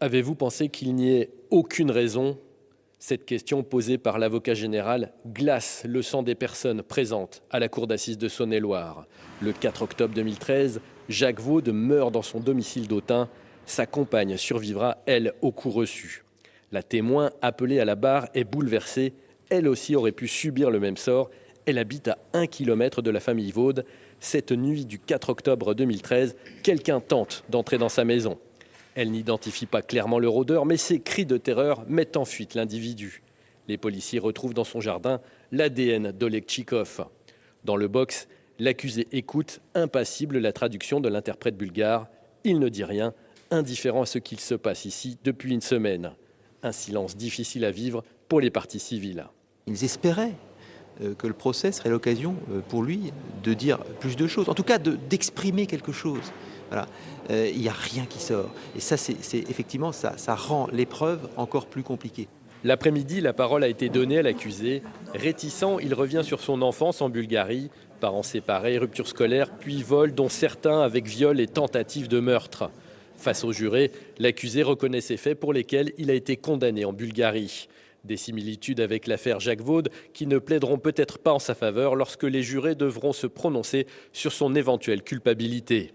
Avez-vous pensé qu'il n'y ait aucune raison? Cette question posée par l'avocat général glace le sang des personnes présentes à la cour d'assises de Saône-et-Loire. Le 4 octobre 2013, Jacques Vaud meurt dans son domicile d'Autun. Sa compagne survivra, elle, au coup reçu. La témoin, appelée à la barre, est bouleversée. Elle aussi aurait pu subir le même sort. Elle habite à 1 kilomètre de la famille Vaud. Cette nuit du 4 octobre 2013, quelqu'un tente d'entrer dans sa maison. Elle n'identifie pas clairement le rôdeur, mais ses cris de terreur mettent en fuite l'individu. Les policiers retrouvent dans son jardin l'ADN d'Oleg Tchikov. Dans le box, l'accusé écoute, impassible, la traduction de l'interprète bulgare. Il ne dit rien, indifférent à ce qu'il se passe ici depuis une semaine. Un silence difficile à vivre pour les parties civiles. Ils espéraient que le procès serait l'occasion pour lui de dire plus de choses, en tout cas d'exprimer quelque chose. Voilà. Il n'y a rien qui sort. Et ça, effectivement, ça rend l'épreuve encore plus compliquée. L'après-midi, la parole a été donnée à l'accusé. Réticent, il revient sur son enfance en Bulgarie. Parents séparés, rupture scolaire, puis vol, dont certains avec viol et tentative de meurtre. Face aux jurés, l'accusé reconnaît ces faits pour lesquels il a été condamné en Bulgarie. Des similitudes avec l'affaire Jacques Vaud qui ne plaideront peut-être pas en sa faveur lorsque les jurés devront se prononcer sur son éventuelle culpabilité.